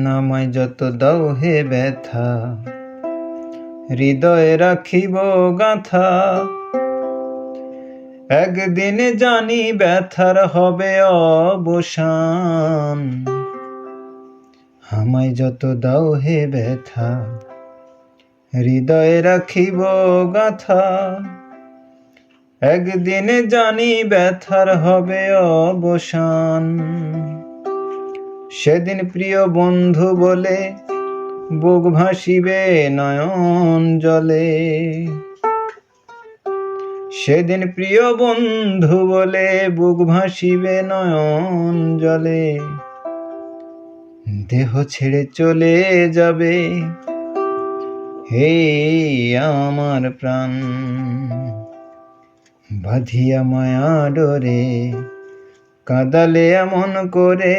আমায় যত দাও হে ব্যথা, হৃদয়ে রাখিব গাঁথা। একদিন জানি ব্যথার হবে অবসান। আমায় যত দাও হে ব্যথা, হৃদয়ে রাখিব গাঁথা। একদিন জানি ব্যথার হবে অবসান। সেদিন প্রিয় বন্ধু বলে বুক ভাসিবে নয়ন জলে। সেদিন প্রিয় বন্ধু বলে বুক ভাসিবে নয়ন জলে। দেহ ছেড়ে চলে যাবে হে আমার প্রাণ। বাঁধিয়া মায়া ডোরে কাঁদালে এমন করে,